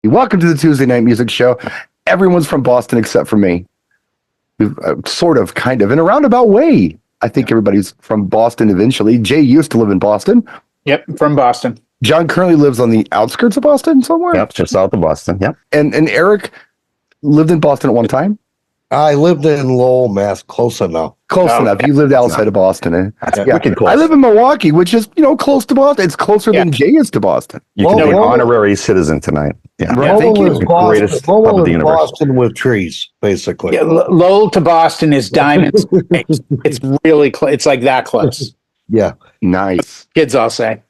Welcome to the Tuesday Night Music Show. Everyone's from Boston except for me. Sort of, kind of, in a roundabout way. I think everybody's from Boston eventually. Jay used to live in Boston. Yep, from Boston. John currently lives on the outskirts of Boston somewhere. Yep, just south of Boston. Yep. And Eric lived in Boston at one time. I lived in Lowell, Mass. Close enough. Close enough. You lived outside of Boston. Eh? That's wicked close. I live in Milwaukee, which is, close to Boston. It's closer than Jay is to Boston. You can be an honorary citizen tonight. Yeah. Thank you. Greatest hub of the universe. Boston with trees, basically. Yeah, Lowell to Boston is diamonds. It's really close. It's like that close. Yeah. Nice. Kids all say.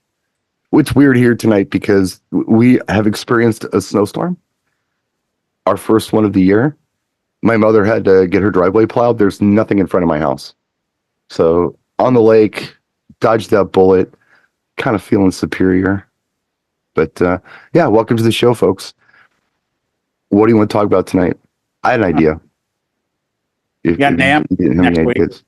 It's weird here tonight because we have experienced a snowstorm. Our first one of the year. My mother had to get her driveway plowed. There's nothing in front of my house. So on the lake, dodged that bullet, kind of feeling superior. But welcome to the show, folks. What do you want to talk about tonight? I had an idea. You got NAMM next week.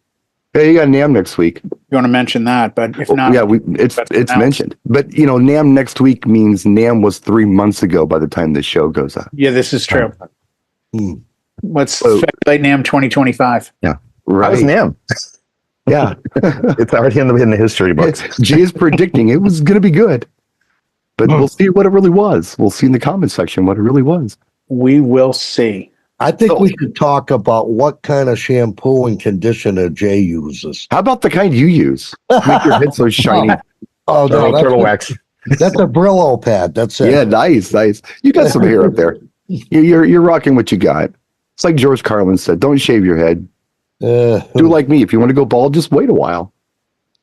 Hey, you got NAMM next week. You want to mention that, but if not... Yeah, it's mentioned. But, NAMM next week means NAMM was 3 months ago by the time this show goes up. Yeah, this is true. Let's speculate NAMM 2025. Yeah. Right. How was NAMM? Yeah. It's already in the history books. Jay is predicting it was going to be good. But we'll see what it really was. We'll see in the comments section what it really was. We will see. I think we should talk about what kind of shampoo and conditioner Jay uses. How about the kind you use? Make your head so shiny. Oh, no, Turtle wax. That's a Brillo pad. That's it. Yeah, nice. You got some hair up there. You're rocking what you got. It's like George Carlin said, don't shave your head. Do like me. If you want to go bald, just wait a while.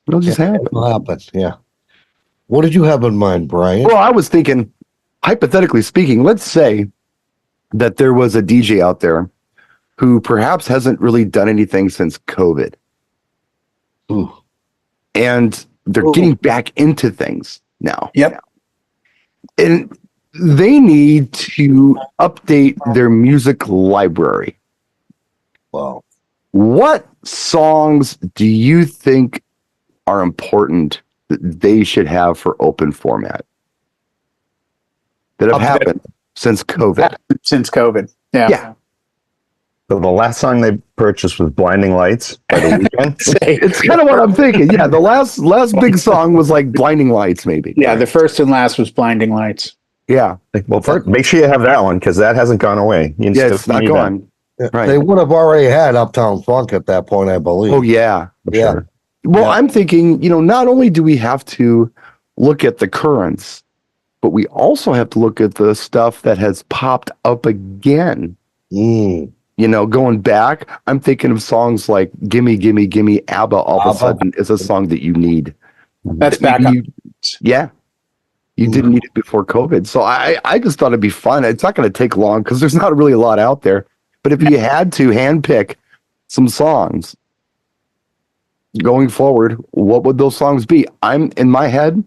It'll just happen. It'll happen, yeah. What did you have in mind, Brian? Well, I was thinking, hypothetically speaking, let's say that there was a DJ out there who perhaps hasn't really done anything since COVID. Ooh. And they're getting back into things now. Yep. And they need to update their music library. Wow. What songs do you think are important that they should have for open format that have happened since COVID? Since COVID. Yeah. So the last song they purchased was Blinding Lights by The Weeknd. It's kind of what I'm thinking. Yeah, the last big song was like Blinding Lights, maybe. Yeah, the first and last was Blinding Lights. Yeah. Well, first, make sure you have that one because that hasn't gone away. It's not gone. Right. They would have already had Uptown Funk at that point, I believe. Oh, yeah. Yeah. Sure. Well, I'm thinking, not only do we have to look at the currents, but we also have to look at the stuff that has popped up again. Going back, I'm thinking of songs like Gimme, Gimme, Gimme, ABBA all of a sudden is a song that you need. That's back up. Yeah. You didn't need it before COVID. So I just thought it'd be fun. It's not going to take long because there's not really a lot out there. But if you had to handpick some songs going forward, what would those songs be? I'm in my head.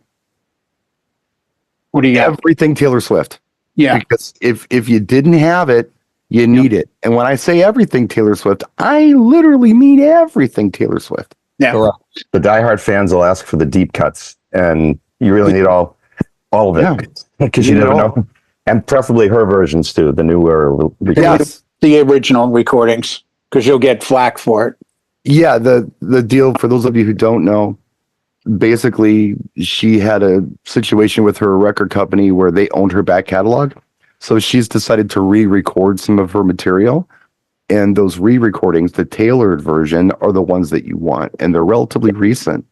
What do you got? Everything Taylor Swift. Yeah. Because if you didn't have it, you need it. And when I say everything Taylor Swift, I literally mean everything Taylor Swift. Yeah. Correct. The diehard fans will ask for the deep cuts, and you really need all of it because you never know. And preferably her versions too, the newer. Yes. The original recordings, because you'll get flack for it. Yeah, the deal, for those of you who don't know, basically she had a situation with her record company where they owned her back catalog. So she's decided to re-record some of her material. And those re-recordings, the tailored version, are the ones that you want. And they're relatively recent.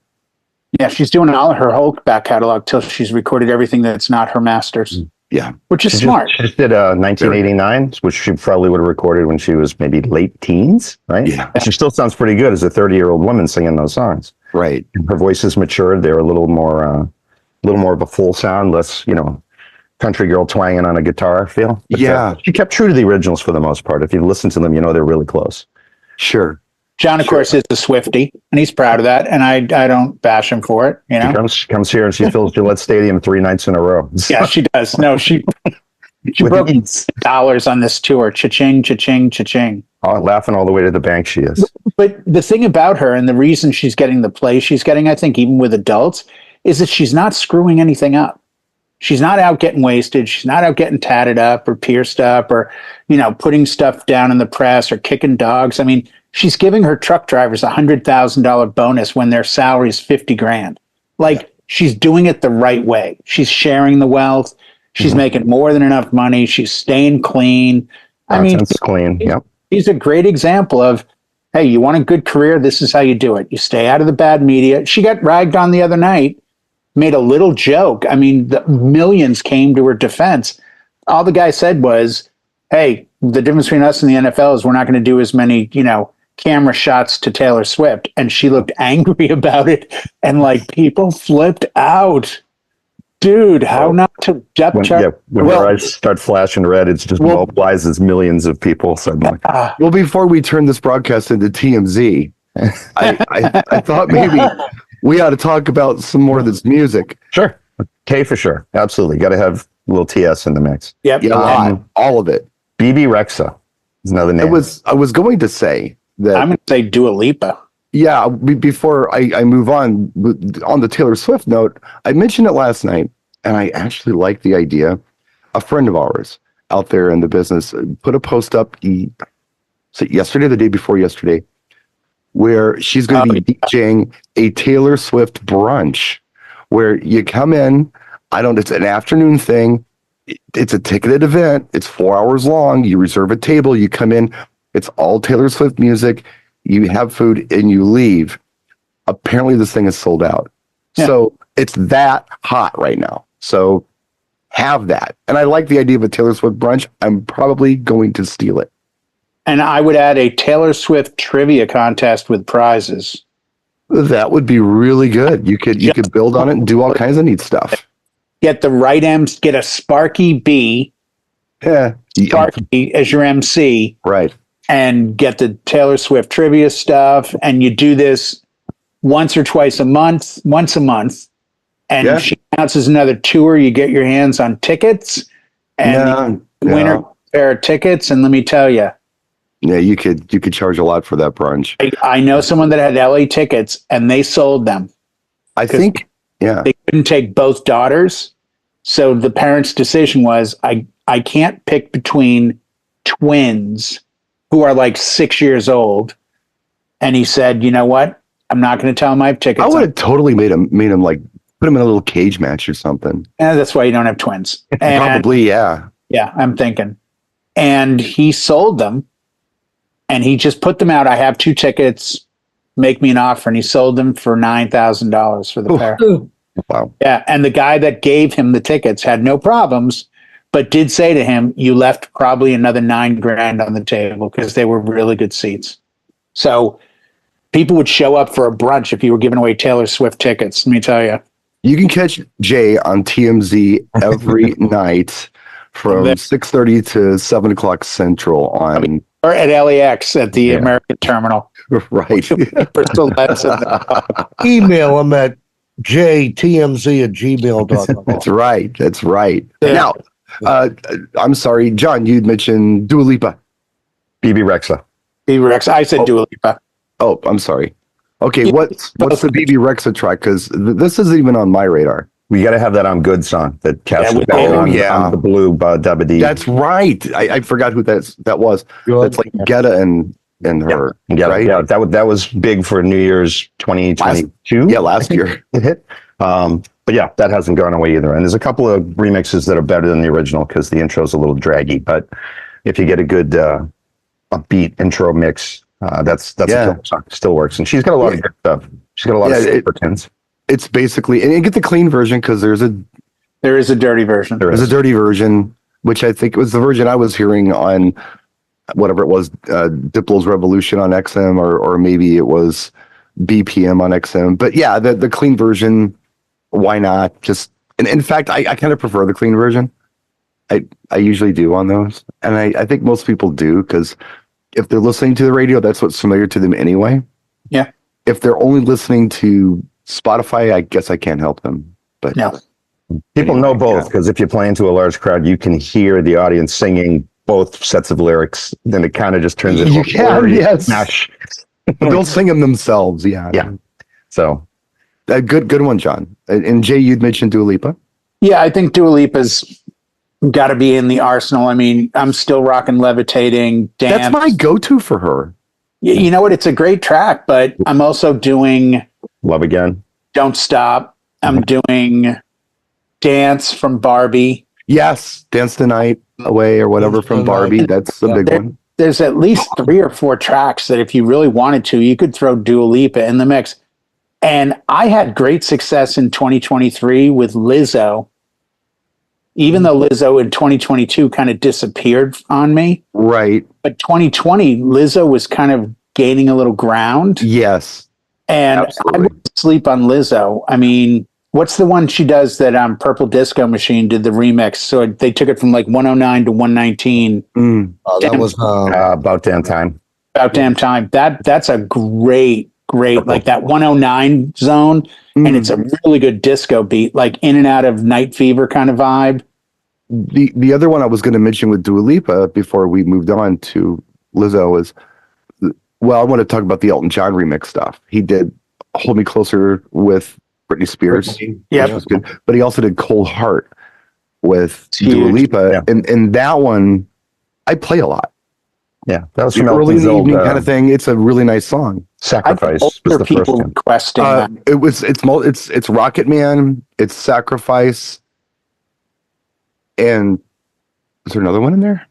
Yeah, she's doing all her whole back catalog till she's recorded everything that's not her masters. Yeah. Which is smart. She just did 1989, which she probably would have recorded when she was maybe late teens, right? Yeah. And she still sounds pretty good as a 30-year-old woman singing those songs. Right. Her voice has matured. They're a little more of a full sound, less, country girl twanging on a guitar feel. But she kept true to the originals for the most part. If you listen to them, they're really close. Sure. John, of course, is a Swiftie, and he's proud of that, and I don't bash him for it. She comes here and she fills Gillette Stadium 3 nights in a row. Yeah, she does. No, she broke dollars on this tour. Cha-ching, cha-ching, cha-ching. Oh, laughing all the way to the bank she is. But the thing about her, and the reason she's getting the play she's getting, I think, even with adults, is that she's not screwing anything up. She's not out getting wasted. She's not out getting tatted up or pierced up or, putting stuff down in the press or kicking dogs. I mean, she's giving her truck drivers $100,000 bonus when their salary is 50 grand. Like, she's doing it the right way. She's sharing the wealth. She's making more than enough money. She's staying clean. Content's clean. Yep. She's a great example of, hey, you want a good career? This is how you do it. You stay out of the bad media. She got ragged on the other night, made a little joke. I mean, the millions came to her defense. All the guy said was, hey, the difference between us and the NFL is we're not going to do as many, camera shots to Taylor Swift. And she looked angry about it. And like, people flipped out. Dude, how not to depth chart? When your eyes start flashing red, it's just mobilizes millions of people suddenly. Well, before we turn this broadcast into TMZ, I thought maybe we ought to talk about some more of this music. Sure. K for sure. Absolutely. Got to have a little TS in the mix. Yep. Yeah, all of it. BB Rexa is another name. I was going to say that. I'm going to say Dua Lipa. Yeah, before I move on the Taylor Swift note, I mentioned it last night, and I actually like the idea. A friend of ours out there in the business put a post up yesterday, the day before yesterday, where she's going to be DJing a Taylor Swift brunch, where you come in. It's an afternoon thing. It's a ticketed event. It's 4 hours long. You reserve a table. You come in. It's all Taylor Swift music. You have food and you leave. Apparently this thing is sold out. Yeah. So it's that hot right now. So have that. And I like the idea of a Taylor Swift brunch. I'm probably going to steal it. And I would add a Taylor Swift trivia contest with prizes. That would be really good. You could build on it and do all kinds of neat stuff. Get the right M's, get a Sparky B. Yeah. Sparky as your MC. Right. And get the Taylor Swift trivia stuff. And you do this once a month. And she announces another tour. You get your hands on tickets and winner pair of tickets. And let me tell you. Yeah, you could charge a lot for that brunch. I know someone that had LA tickets and they sold them. I think, they couldn't take both daughters. So the parents' decision was, I can't pick between twins who are like 6 years old. And he said, you know what? I'm not going to tell him I have tickets. I would have totally made him like put him in a little cage match or something. And that's why you don't have twins. And, probably, yeah. Yeah, I'm thinking. And he sold them. And he just put them out. I have 2 tickets. Make me an offer. And he sold them for $9,000 for the pair. Wow. Yeah. And the guy that gave him the tickets had no problems, but did say to him, you left probably another $9,000 on the table because they were really good seats. So people would show up for a brunch if you were giving away Taylor Swift tickets. Let me tell you. You can catch Jay on TMZ every night from 6:30 to 7 o'clock Central on. Or at LAX at the American Terminal. Right. Email him at jtmz@gmail.com. That's right. Yeah. Now, I'm sorry, John, you'd mentioned Dua Lipa. BB Rexa. BB Rexa. I said Dua Lipa. Oh, I'm sorry. Okay, what's the BB Rexa track? Because this isn't even on my radar. We got to have that on Good song that Cass on the blue Dabba Dee. That's right. I forgot who that was. Good. That's like Getta and her. Yeah, right? Yeah, that was big for New Year's 2022. Last year it hit. But yeah, that hasn't gone away either. And there's a couple of remixes that are better than the original because the intro is a little draggy. But if you get a good upbeat intro mix, that's a film song. Still works. And she's got a lot of good stuff. She's got a lot of super tunes. It's basically, and you get the clean version because there is a dirty version. There's a dirty version, which I think was the version I was hearing on whatever it was, Diplo's Revolution on XM, or maybe it was BPM on XM. But yeah, the clean version, why not? Just, and in fact, I kind of prefer the clean version. I usually do on those. And I think most people do because if they're listening to the radio, that's what's familiar to them anyway. Yeah. If they're only listening to Spotify, I guess I can't help them. But people know both because if you're playing to a large crowd, you can hear the audience singing both sets of lyrics. Then it kind of just turns into smash. They'll sing them themselves. Yeah. So good one, John. And Jay, you'd mentioned Dua Lipa. Yeah, I think Dua Lipa's got to be in the arsenal. I mean, I'm still rocking Levitating. Dance. That's my go-to for her. You know what? It's a great track, but I'm also doing Love Again. Don't Stop. I'm doing Dance from Barbie. Yes, Dance the Night Away or whatever Dance from the Night. Barbie. That's a big one. There's at least 3 or 4 tracks that if you really wanted to, you could throw Dua Lipa in the mix. And I had great success in 2023 with Lizzo, even though Lizzo in 2022 kind of disappeared on me. Right. But 2020, Lizzo was kind of gaining a little ground. Yes. And Absolutely. I would sleep on Lizzo. I mean, what's the one she does that Purple Disco Machine did the remix? So they took it from like 109 to 119. That was About Damn Time. About Damn Time. That's a great, like that 109 zone. And it's a really good disco beat, like in and out of Night Fever kind of vibe. The other one I was going to mention with Dua Lipa before we moved on to Lizzo is, well, I want to talk about the Elton John remix stuff. He did Hold Me Closer with Britney Spears. Yeah, which was good. But he also did Cold Heart with huge. Dua Lipa. Yeah. And that one, I play a lot. Yeah, that was The from early in Elton's the old evening kind of thing. It's a really nice song. Sacrifice was older the first people one. requesting that. It's Rocket Man, it's Sacrifice, and is there another one in there?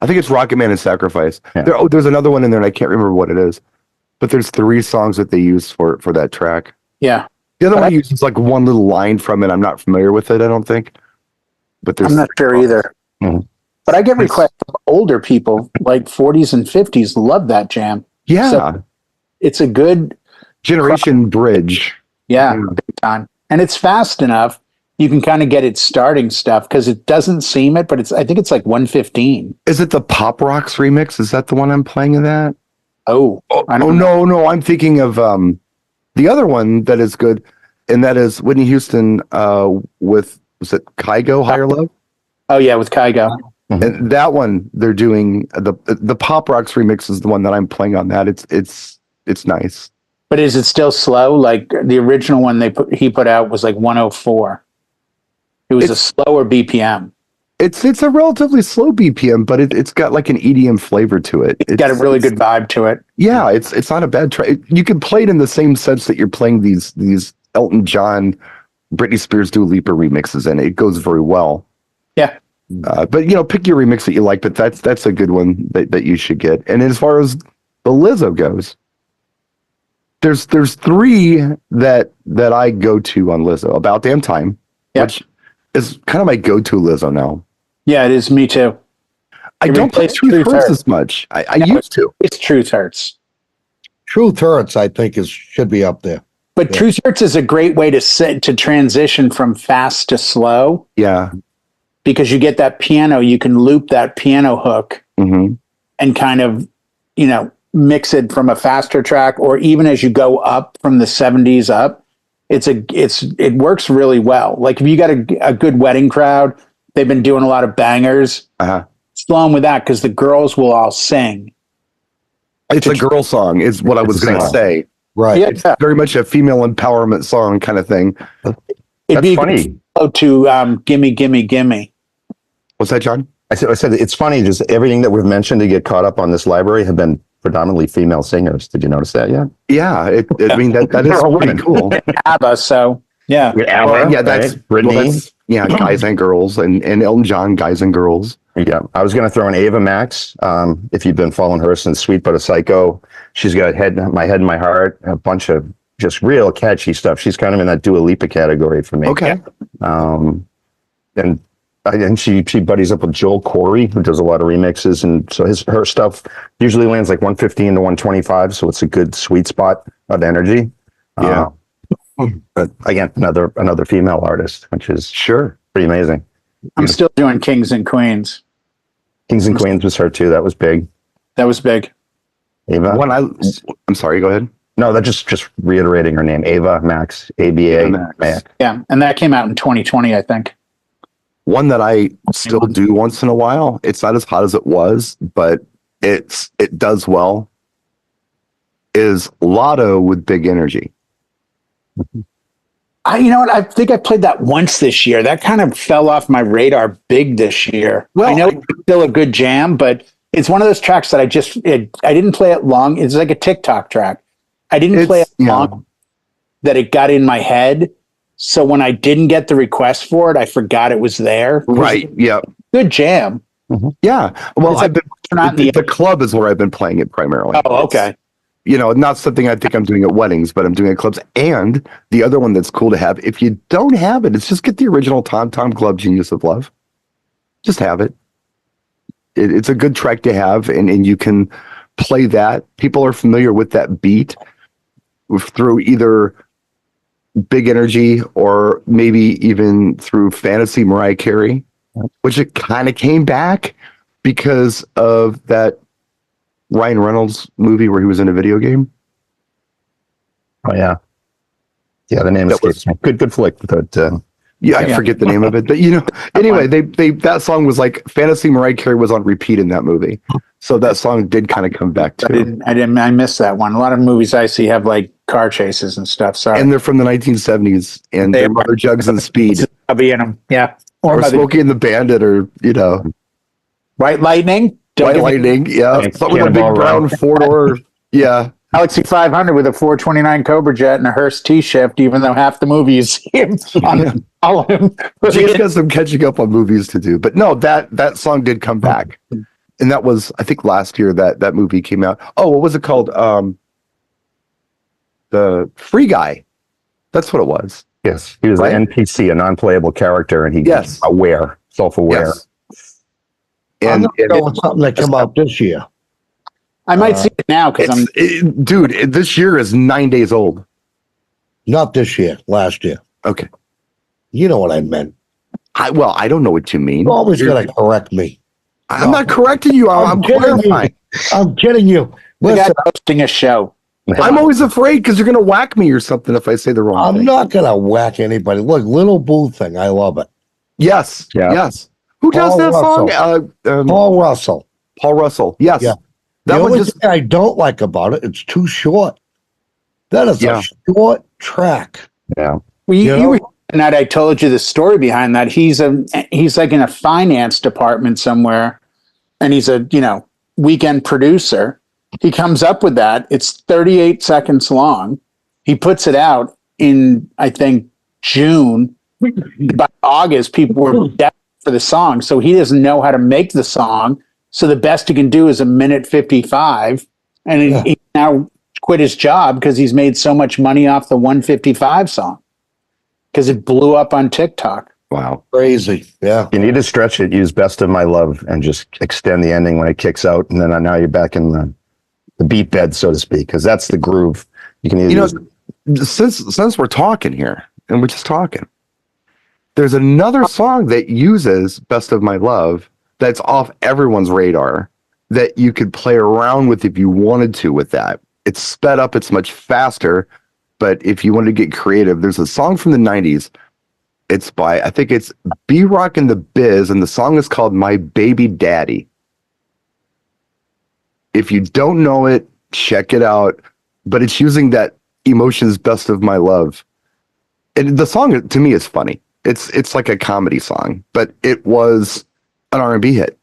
I think it's Rocket Man and Sacrifice. Yeah. There's another one in there, and I can't remember what it is. But there's 3 songs that they used for that track. Yeah. The other one uses like one little line from it. I'm not familiar with it, I don't think. But there's I'm not 3 sure songs. either. Mhm. But I get requests from older people, like 40s and 50s, love that jam. Yeah. So it's a good, Generation Bridge. yeah, big time. And it's fast enough. You can kind of get it starting stuff because it doesn't seem it, but I think it's like 115. Is it the Pop Rocks remix? Is that the one I'm playing of that? Oh, I don't Oh no, I'm thinking of the other one that is good, and that is Whitney Houston with, was it Kygo, Higher Love? Oh yeah, with Kygo. And that one they're doing the Pop Rocks remix is the one that I'm playing on that. It's nice. But is it still slow? Like the original one he put out was like 104. It was a slower BPM. It's a relatively slow BPM, but it's got like an EDM flavor to it. It's got a really good vibe to it. Yeah, it's not a bad track. You can play it in the same sense that you're playing these Elton John, Britney Spears, Dua Lipa remixes, and it goes very well. Yeah. But pick your remix that you like. But that's a good one that you should get. And as far as the Lizzo goes, there's 3 that I go to on Lizzo. About Damn Time, which is kind of my go-to Lizzo now. Yeah, it is. Me too. I don't play Truth Hurts as much. I used to. It's Truth Hurts. Truth Hurts, I think should be up there. But Truth Hurts is a great way to transition from fast to slow. Yeah. Because you get that piano, you can loop that piano hook and kind of, mix it from a faster track, or even as you go up from the 70s up, it works really well. Like if you got a good wedding crowd, they've been doing a lot of bangers. Slow them with that because the girls will all sing. It's a girl song, is what I was going to say. Right. Yeah, It's very much a female empowerment song kind of thing. It'd be funny. To Gimme, Gimme, Gimme. What's that, John? I said it's funny. Just everything that we've mentioned to get caught up on this library have been predominantly female singers. Did you notice that yet? Yeah. I mean, that is pretty cool. ABBA, so yeah. Well, yeah, that's right? Britney. guys and girls, and Elton John, guys and girls. Yeah, I was going to throw in Ava Max. If you've been following her since Sweet But a Psycho, she's got My Head in My Heart, a bunch of just real catchy stuff. She's kind of in that Dua Lipa category for me. Okay. And she buddies up with Joel Corey, who does a lot of remixes, and so her stuff usually lands like 115 to 125. So it's a good sweet spot of energy. Yeah. But again, another female artist, which is pretty amazing. I'm still doing Kings and Queens. Kings and Queens was her too. That was big. That was big. Ava. I'm sorry. Go ahead. No, that's just reiterating her name. Ava Max. ABA Max. Yeah, and that came out in 2020, I think. One that I still do once in a while. It's not as hot as it was, but it does well. Is Lotto with Big Energy. You know what? I think I played that once this year. That kind of fell off my radar big this year. Well, I know it's still a good jam, but it's one of those tracks that I didn't play it long. It's like a TikTok track. I didn't play it long that it got in my head. So when I didn't get the request for it, I forgot it was there. Right. Yeah. Good jam. Yeah. Well, the the club is where I've been playing it primarily. Oh, okay. You know, not something I think I'm doing at weddings, but I'm doing at clubs. And the other one that's cool to have, if you don't have it, it's just get the original Tom Tom Club Genius of Love. Just have it. It's a good track to have, and you can play that. People are familiar with that beat through either Big Energy or maybe even through Fantasy Mariah Carey, which it kind of came back because of that Ryan Reynolds movie where he was in a video game. Oh yeah, the name escapes me. Good flick. But I forget the name of it. But anyway, they that song was like Fantasy Mariah Carey was on repeat in that movie, so that song did kind of come back too. I missed that one. A lot of movies I see have like car chases and stuff. Sorry, and they're from the 1970s, and they're Rubber Jugs and Speed. I'll be in them. Yeah, or Smokey and the Bandit, or White Lightning. White Lightning, yeah. Something with a big brown four-door, yeah. Galaxy 500 with a 429 Cobra jet and a Hearst T-shift, even though half the movie is him on all of them. He's got some catching up on movies to do. But no, that song did come back. And that was, I think, last year that movie came out. Oh, what was it called? The Free Guy. That's what it was. Yes. He was an NPC, a non-playable character, and he's self-aware. Yes. I'm not going something that come out this year. I might see it now because dude, this year is 9 days old. Not this year, last year. Okay. You know what I meant. I don't know what you mean. You're always going to correct me. I'm not correcting you. I'm clarifying. I'm kidding you. Listen, hosting a show. I'm always afraid because you're going to whack me or something if I say the wrong thing. I'm not going to whack anybody. Look, Little Boo thing. I love it. Yes. Yeah. Yes. Who does that song? Paul Russell. Paul Russell. Yes. Yeah. The only thing I don't like about it, it's too short. That is a short track. Yeah. Well, you were that I told you the story behind that. He's like in a finance department somewhere, and he's a weekend producer. He comes up with that. It's 38 seconds long. He puts it out in, I think, June. By August, people were desperate for the song, so he doesn't know how to make the song. So the best he can do is a minute 55, and he now quit his job because he's made so much money off the 155 song because it blew up on TikTok. Wow, crazy! Yeah, you need to stretch it. Use "Best of My Love" and just extend the ending when it kicks out, and then now you're back in the beat bed, so to speak, because that's the groove. You can since we're talking here, and we're just talking. There's another song that uses Best of My Love that's off everyone's radar that you could play around with if you wanted to with that. It's sped up, it's much faster, but if you want to get creative, there's a song from the 90s. It's by, I think it's B-Rock and the Biz, and the song is called My Baby Daddy. If you don't know it, check it out, but it's using that Emotions Best of My Love. And the song, to me, is funny. It's like a comedy song, but it was an R&B hit.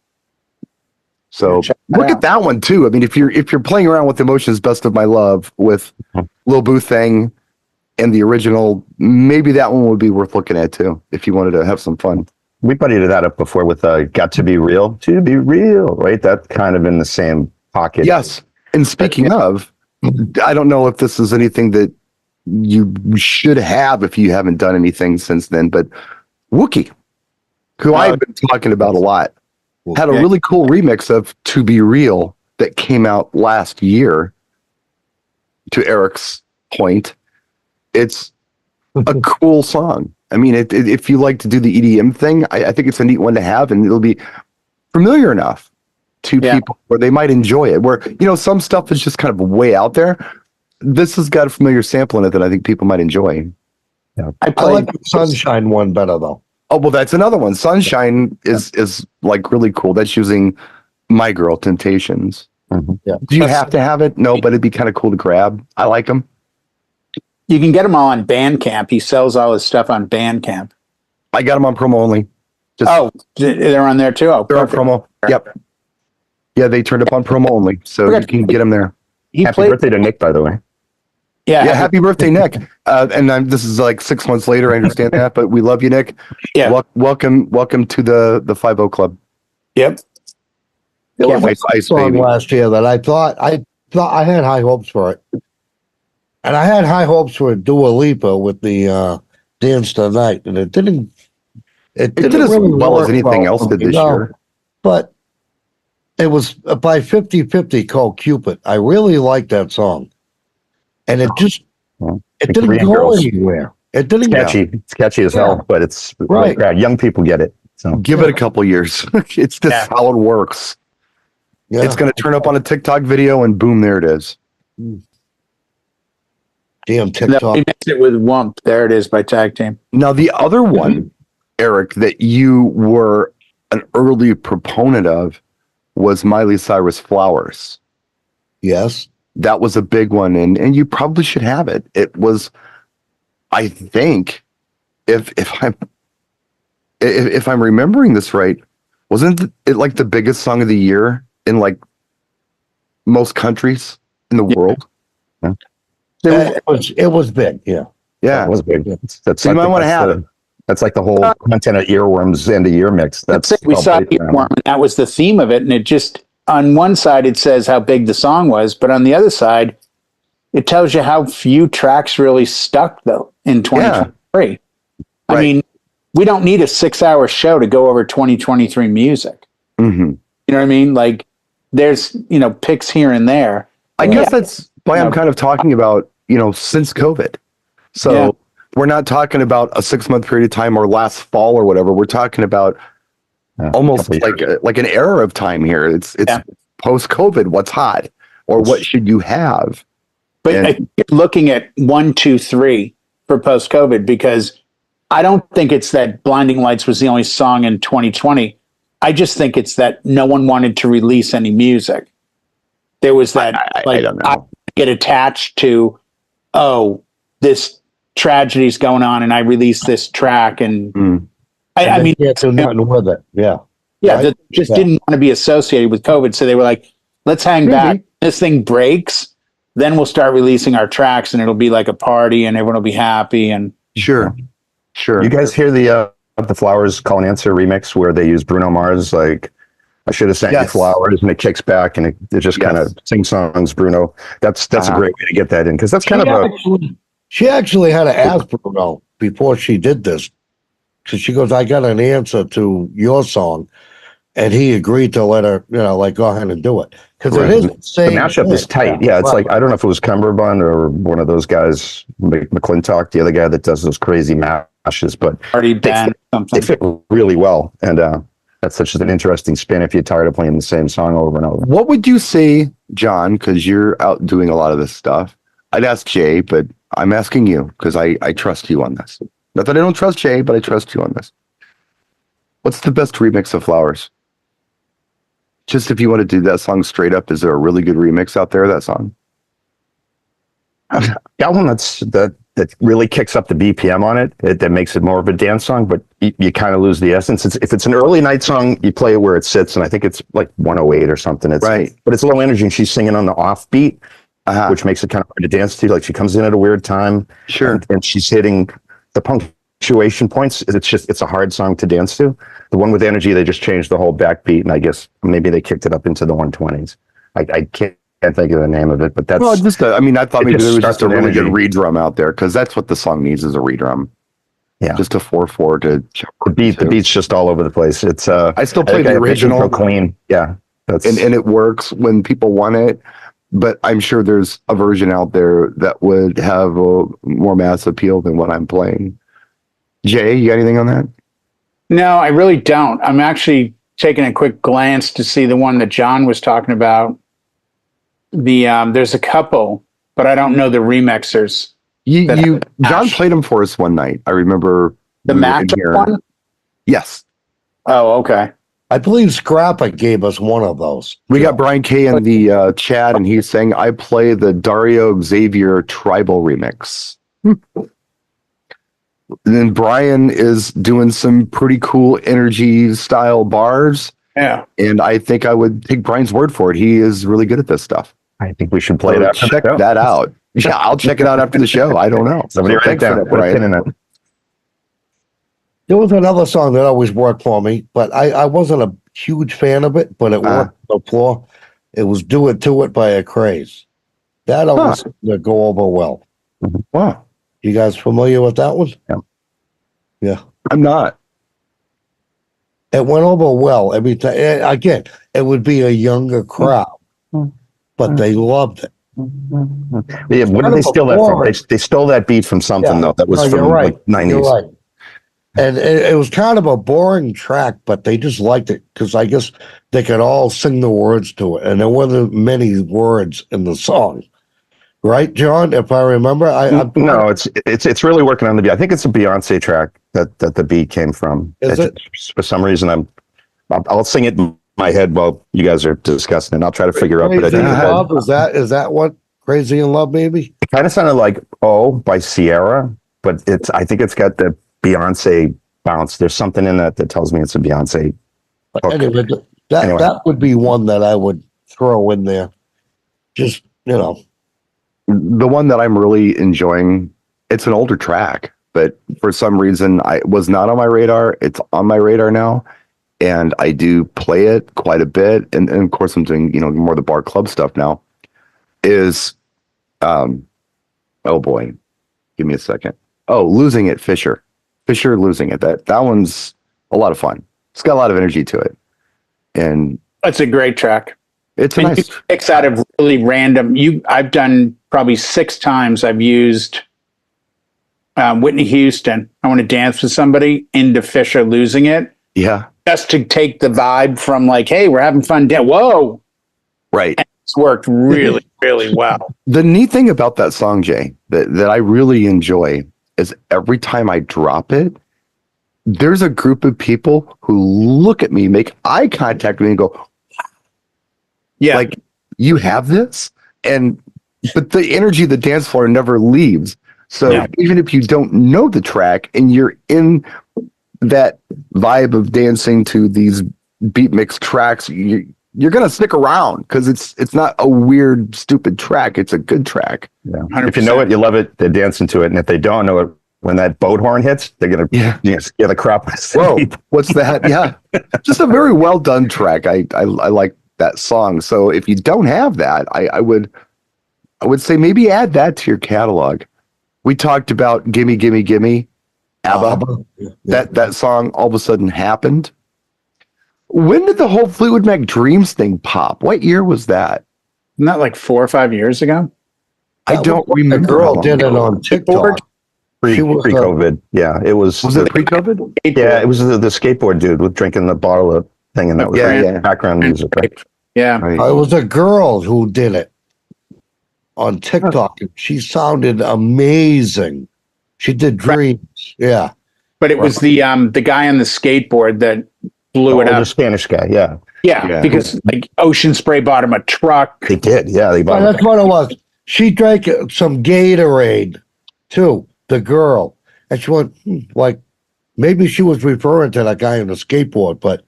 So look at that one too. I mean, if you're playing around with Emotions Best of My Love with Lil Boo Thing and the original, maybe that one would be worth looking at too, if you wanted to have some fun. We buddied that up before with Got to Be Real. To Be Real, right? That's kind of in the same pocket. Yes. And speaking of, I don't know if this is anything that you should have if you haven't done anything since then, but Wookie, who I've been talking about a lot, had a really cool remix of To Be Real that came out last year. To Eric's point, it's a cool song. I mean, if you like to do the EDM thing, I think it's a neat one to have, and it'll be familiar enough to people where they might enjoy it. Where, some stuff is just kind of way out there. This has got a familiar sample in it that I think people might enjoy. Yeah. I like the Sunshine one better though. Oh, well, that's another one. Sunshine is like really cool. That's using My Girl Temptations. Mm-hmm. Yeah. Do you have to have it? No, but it'd be kind of cool to grab. I like them. You can get them all on Bandcamp. He sells all his stuff on Bandcamp. I got them on promo only. They're on there too. Oh, they're on promo. Yep. Yeah, they turned up on promo only, so you can get them there. Happy birthday to Nick, by the way. Yeah, happy birthday, Nick. This is like 6 months later. I understand that, but we love you, Nick. Yeah. Welcome to the 50 Club. Yep. There was Ice a song Baby. last year that I thought I had high hopes for it, and I had high hopes for Dua Lipa with the Dance the Night, and it didn't. It did as really well as work anything else did this year. But it was by 50-50 called Cupid. I really liked that song, and it just it didn't go anywhere. It didn't. Catchy. It's catchy as hell, but it's right. Young people get it. So give it a couple years. It's just how it works. Yeah. It's going to turn up on a TikTok video, and boom, there it is. Damn TikTok. He mixed it with Wump. There it is by Tag Team. Now, the other one, Eric, that you were an early proponent of was Miley Cyrus Flowers. Yes. That was a big one, and you probably should have it. It was, I think, if I'm remembering this right, wasn't it like the biggest song of the year in like most countries in the world? Yeah. It was big. Yeah. Yeah, it was big. That's so you might want to have it. That's like the whole content of Earworms end of year mix. That's it. We saw Earworm, and that was the theme of it. And it just, on one side, it says how big the song was, but on the other side, it tells you how few tracks really stuck, though, in 2023. Yeah. I mean, we don't need a 6-hour show to go over 2023 music. Mm-hmm. You know what I mean? Like, there's, picks here and there. I guess that's why I'm kind of talking about, since COVID. So we're not talking about a 6-month period of time or last fall or whatever. We're talking about almost like an era of time here. It's post COVID. What's hot or what should you have? But I keep looking at 1, 2, 3 for post COVID, because I don't think it's that Blinding Lights was the only song in 2020. I just think it's that no one wanted to release any music. There was that I don't know. I get attached to, this tragedy's going on, and I released this track, and I mean, can't do nothing with it. Yeah. Right? That just didn't want to be associated with COVID. So they were like, let's hang back. This thing breaks, then we'll start releasing our tracks, and it'll be like a party, and everyone will be happy. And Sure. You guys hear the Flowers Call and Answer remix where they use Bruno Mars, like, I should have sent you flowers, and it kicks back, and it just kind of sing songs, Bruno. That's a great way to get that in, because that's kind of she actually had to ask Bruno before she did this, because she goes, I got an answer to your song, and he agreed to let her, go ahead and do it, because it is the mashup is tight. Yeah, it's like, I don't know if it was Cumberbund or one of those guys, McClintock, the other guy that does those crazy mashes, but they fit really well, and that's such an interesting spin if you're tired of playing the same song over and over. What would you say, John, because you're out doing a lot of this stuff? I'd ask Jay, but I'm asking you because I trust you on this. Not that I don't trust Jay, but I trust you on this. What's the best remix of Flowers? Just if you want to do that song straight up, is there a really good remix out there of that song? Got one that really kicks up the BPM on it, that makes it more of a dance song, but you kind of lose the essence. If it's an early night song, you play it where it sits, and I think it's like 108 or something. It's right, but it's low energy, and she's singing on the offbeat, which makes it kind of hard to dance to. Like, she comes in at a weird time, and she's hitting the punctuation points. It's a hard song to dance to. The one with energy, they just changed the whole backbeat, and I guess maybe they kicked it up into the 120s. I can't think of the name of it, but that's I thought maybe there was just a really good redrum out there, because that's what the song needs, is a redrum. Yeah, just a 4/4 to the beat's just all over the place. It's I still play the original clean. Yeah, and it works when people want it, but I'm sure there's a version out there that would have a more mass appeal than what I'm playing. Jay, you got anything on that? No, I really don't. I'm actually taking a quick glance to see the one that John was talking about. There's a couple, but I don't know the remixers. John played them for us one night. I remember the matchup one. Yes. Oh, okay. I believe Scrappa gave us one of those. We got Brian K in the chat, and he's saying, I play the Dario Xavier Tribal remix. And then Brian is doing some pretty cool energy style bars. Yeah. And I think I would take Brian's word for it. He is really good at this stuff. I think we should play So that. check that out. Yeah, I'll check it out after the show. I don't know. Somebody write it thanks for down. that, Put a pin Brian. in it. There was another song that always worked for me, but I wasn't a huge fan of it, but it worked on the floor. It was Do It To It by A Craze. That always seemed to go over well. Wow. You guys familiar with that one? Yeah. Yeah. I'm not. It went over well every time. Again, it would be a younger crowd, but they loved it. Yeah, where did they steal that from? They stole that beat from something, though. That was No, from you're right. like 90s. You're right. And it was kind of a boring track, but they just liked it because I guess they could all sing the words to it. And there wasn't many words in the song. Right, John? If I remember, No, it's really working on the beat. I think it's a Beyonce track that the beat came from. Is it? For some reason, I'll sing it in my head while you guys are discussing it. I'll try to figure out. But Crazy in Love, is that what Crazy in Love? Maybe it kind of sounded like "Oh" by Sierra, but I think it's got the Beyonce bounce. There's something in that tells me it's a Beyonce. But anyway, that would be one that I would throw in there. Just The one that I'm really enjoying, it's an older track, but for some reason I was not on my radar. It's on my radar now, and I do play it quite a bit. And of course I'm doing, more of the bar club stuff now. Is oh boy, give me a second. Oh, Losing It, Fisher Losing It. That one's a lot of fun. It's got a lot of energy to it. And That's a great track. it's a And nice you mix out of really random. I've done probably 6 times. I've used Whitney Houston, I Want to Dance with Somebody, into Fisher Losing It, yeah, just to take the vibe from like, hey, we're having fun. Whoa. right. And it's worked really, really well. The neat thing about that song, Jay, that I really enjoy is every time I drop it, there's a group of people who look at me, make eye contact with me and go, Yeah. like, you have this? But the energy of the dance floor never leaves. So even if you don't know the track and you're in that vibe of dancing to these beat mix tracks, you're going to stick around because it's not a weird, stupid track. It's a good track. Yeah. 100%. If you know it, you love it. They're dancing to it, and if they don't know it, when that boat horn hits, they're gonna scare the crap out of Whoa, people. what's that? Yeah, just a very well done track. I like that song. So if you don't have that, I would say maybe add that to your catalog. We talked about Gimme Gimme Gimme, ABBA. That song all of a sudden happened. When did the whole Fleetwood Mac Dreams thing pop? What year was that? Isn't that like 4 or 5 years ago? I don't The remember. girl did it on TikTok. Pre-COVID. Yeah, it was. Was it pre-COVID? Yeah, it was the skateboard dude with drinking the bottle of thing, and that was background music. Right? Yeah. Right. It was a girl who did it on TikTok. She sounded amazing. She did Dreams. Yeah. But it was the guy on the skateboard that blew it The up. Spanish guy. Yeah, Yeah, because like Ocean Spray bought him a truck. they did. Yeah, they bought. That's what it was. She drank some Gatorade too, the girl. And she went, like, maybe she was referring to that guy on the skateboard, but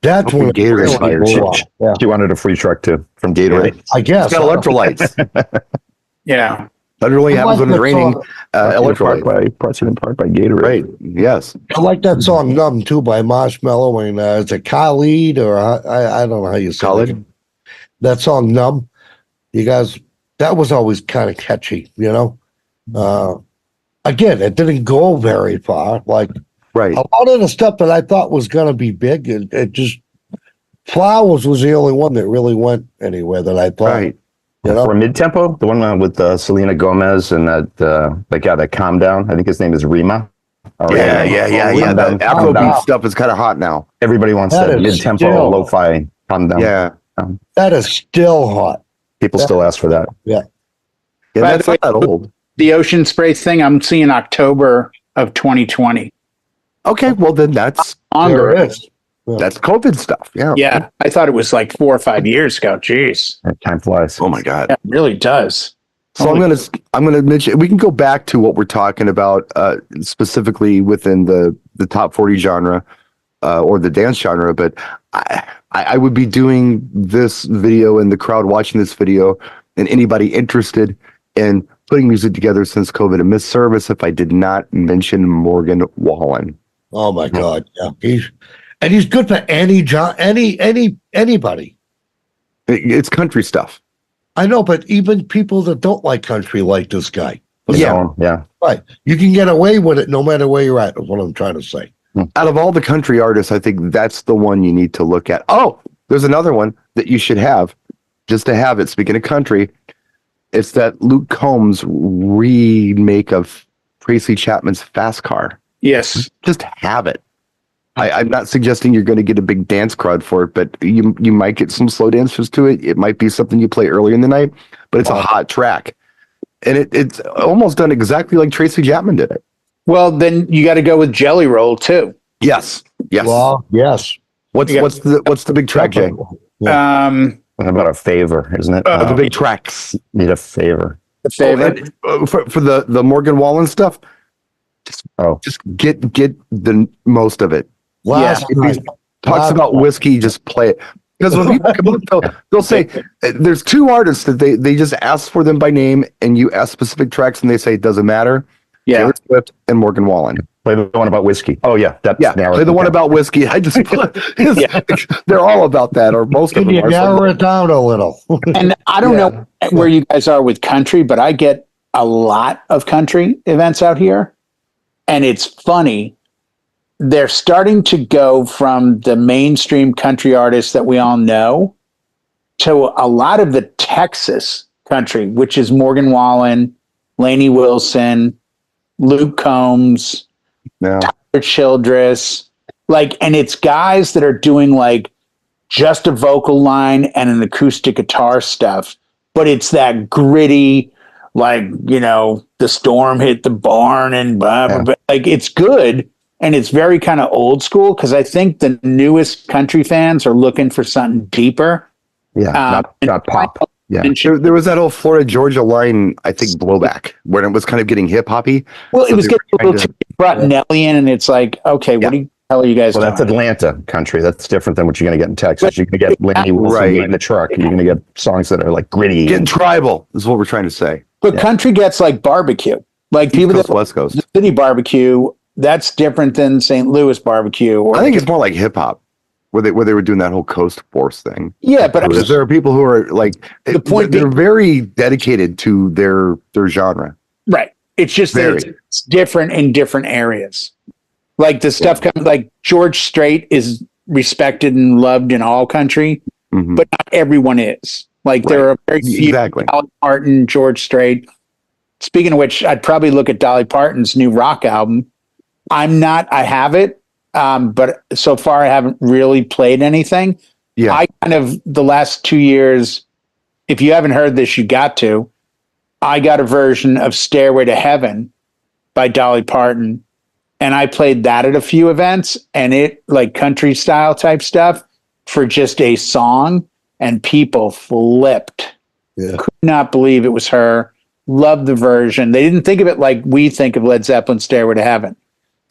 that's when Gatorade really here. blew up. Yeah, She wanted a free truck too from Gatorade. I guess. It's got electrolytes. Yeah. That really I happens like when it's that raining. song. Brought in part by Gatorade. Right. Yes. I like that song "Numb" too by Marshmello and is it Khalid or I don't know how you say Khalid? it. That song "Numb," you guys, that was always kind of catchy, Again, it didn't go very far. Like Right. a lot of the stuff that I thought was going to be big, it just Flowers was the only one that really went anywhere that I thought. Right. For mid-tempo, the one with Selena Gomez and that guy that Calm Down. I think his name is Rima. Yeah. That Afrobeat stuff is kind of hot now. Everybody wants That that is mid-tempo, still- lo-fi Calm Down. Yeah. That is still hot. People still ask for that. Yeah. By That's the way, not that old. The Ocean Spray thing, I'm seeing October of 2020. Okay. Well, then that's Longer. There is. that's COVID stuff. Yeah. Yeah. I thought it was like 4 or 5 years ago. Jeez. Time flies. Oh my God. Yeah, it really does. So I'm gonna mention, we can go back to what we're talking about specifically within the top 40 genre or the dance genre, but I would be doing this video and the crowd watching this video and anybody interested in putting music together since COVID a misservice if I did not mention Morgan Wallen. Oh my God. Yeah. He's good for anybody. It's country stuff. I know, but even people that don't like country like this guy. Yeah. Right. You can get away with it no matter where you're at, is what I'm trying to say. Out of all the country artists, I think that's the one you need to look at. Oh, there's another one that you should have just to have it. Speaking of country, it's that Luke Combs remake of Tracy Chapman's Fast Car. Yes. Just have it. I'm not suggesting you're going to get a big dance crowd for it, but you might get some slow dancers to it. It might be something you play early in the night, but it's a hot track. And it's almost done exactly like Tracy Chapman did it. Well, then you got to go with Jelly Roll too. Yes. Well, yes. What's the big track, Jay? How about a favor, isn't it? The big tracks. Need a favor. The favorite For the Morgan Wallen stuff. Just get the most of it. Last If night, he talks about whiskey, just play it. Because when people come up, they'll say there's two artists that they just ask for them by name, and you ask specific tracks, and they say it doesn't matter. Yeah. Taylor Swift and Morgan Wallen. Play the one about whiskey. Oh yeah, that's Play the one about whiskey. I just they're all about that, or most of can them you are. narrow it down a little? And I don't know where you guys are with country, but I get a lot of country events out here. And it's funny. They're starting to go from the mainstream country artists that we all know to a lot of the Texas country, which is Morgan Wallen, Lainey Wilson, Luke Combs, Tyler Childress, and it's guys that are doing just a vocal line and an acoustic guitar stuff, but it's that gritty, the storm hit the barn and blah, blah, blah. It's good. And it's very kind of old school because I think the newest country fans are looking for something deeper. Yeah, not pop. Yeah, there was that whole Florida Georgia line, I think, blowback when it was kind of getting hip hoppy. Well, it was getting a little too brought Nelly in, and it's like, okay, what the hell are you guys doing? That's Atlanta country. That's different than what you're going to get in Texas. You're going to get Laney Wilson in the truck. You're going to get songs that are gritty. Getting tribal is what we're trying to say. But country gets barbecue. People that West Coast city barbecue, that's different than St. Louis barbecue. I think it's more like hip hop, where they were doing that whole Coast Force thing. Yeah, but there are people who are they're very dedicated to their genre. Right. It's just that it's different in different areas. The stuff coming, George Strait is respected and loved in all country, but not everyone is. There are very few. Dolly Parton, George Strait. Speaking of which, I'd probably look at Dolly Parton's new rock album. I have it, but so far I haven't really played anything. Yeah. I the last 2 years, if you haven't heard this, you got to. I got a version of Stairway to Heaven by Dolly Parton, and I played that at a few events, and it country style type stuff for just a song, and people flipped. Yeah. Could not believe it was her. Loved the version. They didn't think of it like we think of Led Zeppelin Stairway to Heaven.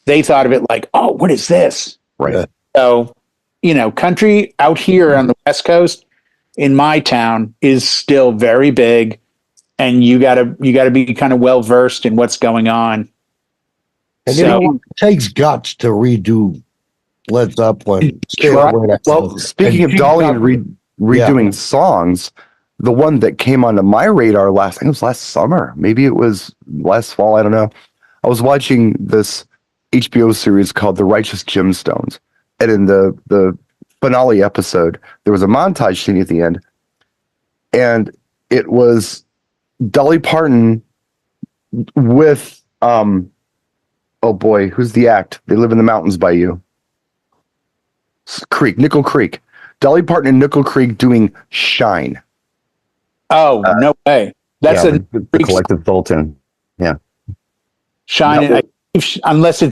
They thought of it oh, what is this? Right. So, country out here on the West Coast in my town is still very big, and you gotta be kind of well versed in what's going on. And it takes guts to redo Led Zeppelin. Well, speaking of Dolly and redoing songs, the one that came onto my radar I think it was last summer, maybe it was last fall, I don't know. I was watching this HBO series called The Righteous Gemstones, and in the finale episode, there was a montage scene at the end, and it was Dolly Parton with oh boy, who's the act? They live in the mountains by you. Nickel Creek. Dolly Parton and Nickel Creek doing Shine. Oh, no way. That's the collective Bolton. Yeah. Shine. Unless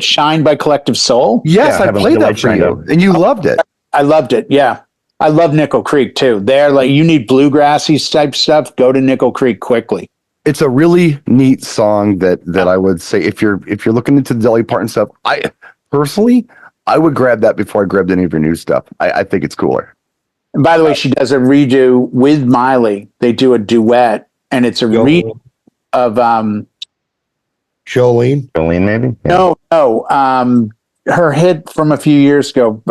Shine by Collective Soul? Yes, I played that for you, and you loved it. I loved it, yeah. I love Nickel Creek too. They're like, you need bluegrassy type stuff, go to Nickel Creek quickly. It's a really neat song that I would say if you're looking into the Dolly Parton stuff, I personally I would grab that before I grabbed any of your new stuff. I think it's cooler. And by the way, she does a redo with Miley. They do a duet, and it's a redo of Jolene. Jolene, maybe? Yeah. no, her hit from a few years ago,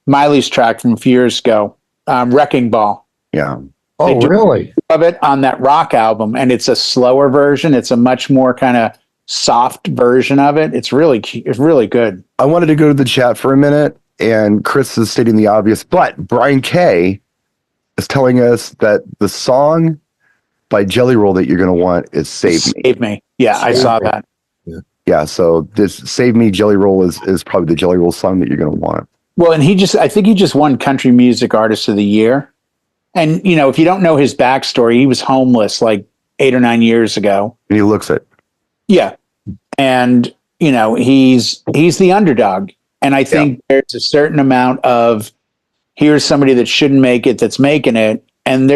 Miley's track from a few years ago, Wrecking Ball. Yeah. Oh, really? Of it on that rock album, and it's a slower version. It's a much more kind of soft version of it. It's really good. I wanted to go to the chat for a minute, and Chris is stating the obvious, but Brian K is telling us that the song by Jelly Roll that you're going to want is Save Me. Save Me. Yeah, I saw that. Yeah, so this Save Me Jelly Roll is probably the Jelly Roll song that you're going to want. Well, and I think he just won Country Music Artist of the Year. And, you know, if you don't know his backstory, he was homeless like 8 or 9 years ago. And he looks it. Yeah. And, you know, he's the underdog. And I think there's a certain amount of here's somebody that shouldn't make it that's making it. And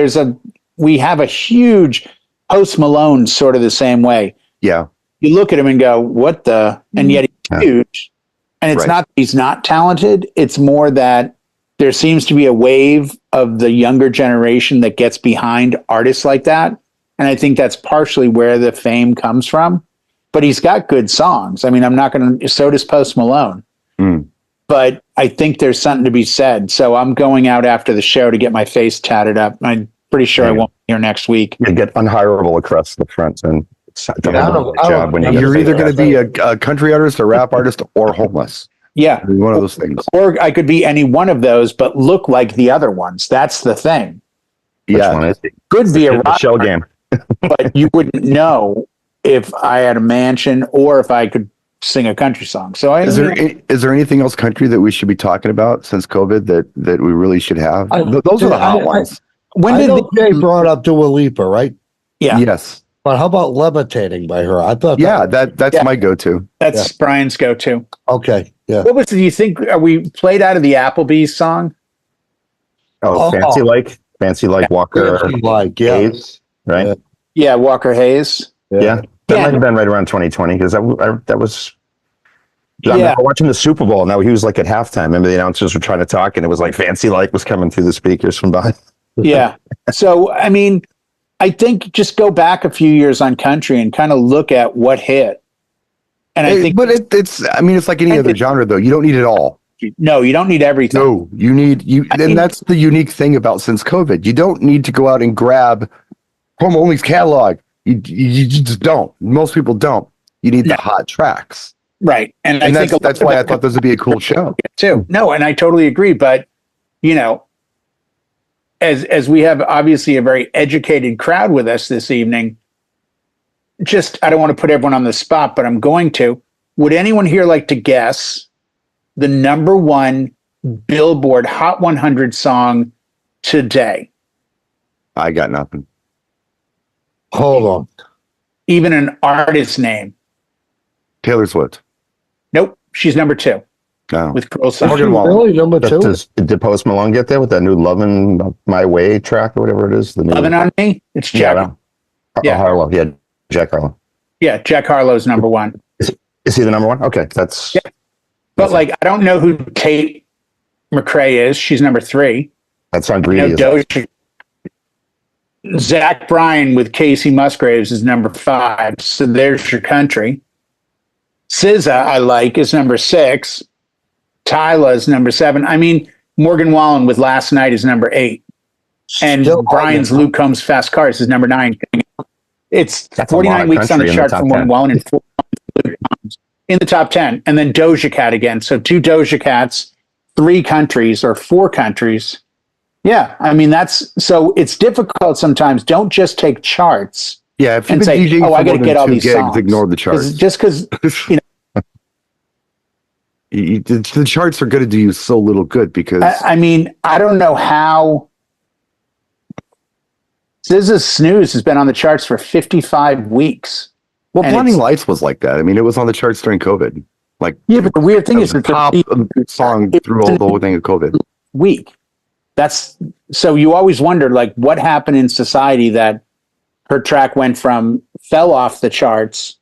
we have a huge Post Malone sort of the same way. Yeah. You look at him and go, what the? And yet he's huge. And it's not that he's not talented. It's more that there seems to be a wave of the younger generation that gets behind artists like that. And I think that's partially where the fame comes from. But he's got good songs. I mean, I'm not going to, so does Post Malone. But I think there's something to be said. So I'm going out after the show to get my face tatted up. I'm pretty sure I won't be here next week. You get unhireable across the front. And you're either going to be a country artist, a rap artist, or homeless. Yeah. One of those things. Or I could be any one of those, but look like the other ones. That's the thing. Yeah. Could be a rock shell game. but you wouldn't know if I had a mansion or if I could sing a country song. So is there anything else country that we should be talking about since COVID that we really should have? Those are the hot ones. When did Jay brought up Dua Lipa, right? Yeah. Yes. But how about Levitating by her? I thought that's my go-to. That's Brian's go-to. Okay. Yeah. What was it? Do you think we played out of the Applebee's song? Oh, Fancy Like Walker Hayes, right? Yeah, Walker Hayes. Yeah. That might have been right around 2020 because that was. I remember watching the Super Bowl. Now he was like at halftime. Remember the announcers were trying to talk, and it was like Fancy Like was coming through the speakers from behind. Yeah. So I mean, I think just go back a few years on country and kind of look at what hit. And I think, but it's like any other genre though. You don't need it all. No, you don't need everything. No, you need and that's the unique thing about since COVID. You don't need to go out and grab Home Only's catalog. You just don't. Most people don't. You need the hot tracks. Right. And I think that's why I thought this would be a cool show. Too. No, and I totally agree. But, you know, as we have obviously a very educated crowd with us this evening, I don't want to put everyone on the spot, but I'm going to. Would anyone here like to guess the number one Billboard Hot 100 song today? I got nothing. Hold on. Even an artist name? Taylor Swift. Nope. She's number 2. No. With Cruel Summer. Really? Number 2? Did Post Malone get there with that new Lovin' My Way track or whatever it is? Lovin' on Me? It's Jack. Harlow. Yeah, Jack Harlow. Yeah, Jack Harlow's number 1. Is he the number 1? Okay, that's... Yeah. But, I don't know who Tate McRae is. She's number 3. That's on Greedy. Zach Bryan with Casey Musgraves is number 5. So there's your country. SZA, I like, is number 6. Tyla is number 7. I mean, Morgan Wallen with Last Night is number 8. And Brian's Luke Combs Fast Cars is number 9. It's 49 weeks on the chart for Morgan Wallen and 4 in the top 10. And then Doja Cat again. So 2 Doja Cats, 3 countries or 4 countries. Yeah, I mean, so it's difficult sometimes. Don't just take charts. Yeah, if and say, I got to get all these gigs, songs. Ignore the charts. Just because, the charts are going to do you so little good because... I mean, I don't know how... SZA's Snooze has been on the charts for 55 weeks. Well, Blinding Lights was like that. I mean, it was on the charts during COVID. But the weird thing is the top song through the whole thing of COVID. Week. That's so you always wonder, like, what happened in society that her track fell off the charts.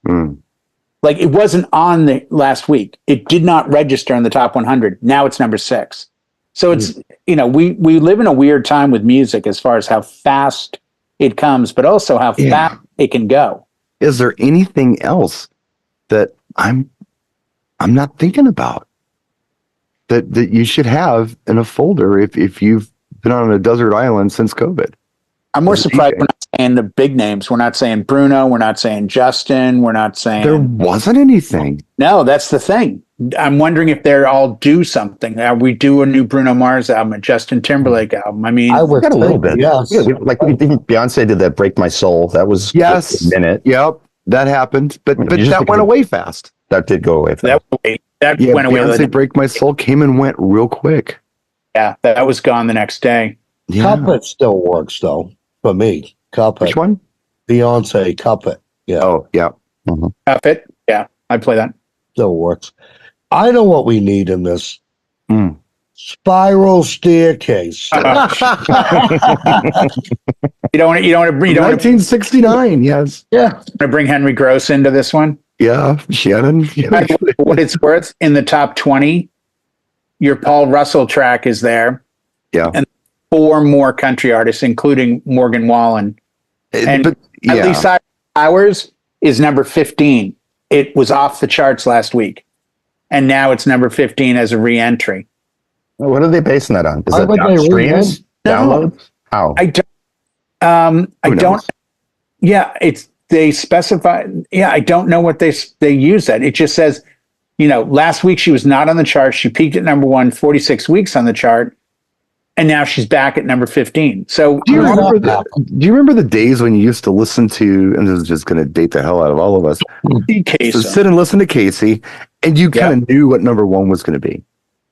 Like, it wasn't on the last week. It did not register in the top 100. Now it's number 6. So it's, we live in a weird time with music as far as how fast it comes, but also how fast it can go. Is there anything else that I'm not thinking about that you should have in a folder if you've been on a desert island since COVID? I'm more surprised we're not saying the big names. We're not saying Bruno. We're not saying Justin. We're not saying... There wasn't anything. No, that's the thing. I'm wondering if they're all do something. We do a new Bruno Mars album, a Justin Timberlake album. I mean... I would got a little bit. Yes. Yeah, Beyonce did that Break My Soul. That was Yes. a minute. Yep. That happened. But that went away fast. That did go away fast. That went away. Beyonce Break My Soul came and went real quick. Yeah, that was gone the next day. Yeah. Cuphead still works, though, for me. Cuphead. Which one? Beyonce, Cuphead. Yeah. Oh, yeah. Mm-hmm. It? Yeah, I'd play that. Still works. I know what we need in this. Mm. Spiral staircase. You don't want to 1969, yes. Yeah. bring Henry Gross into this one. Yeah, Shannon. For what it's worth, in the top 20, your Paul Russell track is there. Yeah. And 4 more country artists, including Morgan Wallen. And But, At least Hours is number 15. It was off the charts last week. And now it's number 15 as a re-entry. What are they basing that on? Is Why that would they streams? Downloads? How? I don't. Yeah, they specify. Yeah, I don't know what they use that. It just says, last week she was not on the chart. She peaked at number 1, 46 weeks on the chart, and now she's back at number 15. So do you remember the days when you used to listen to, and this is just going to date the hell out of all of us, so sit and listen to Casey, and you kind of knew what number 1 was going to be.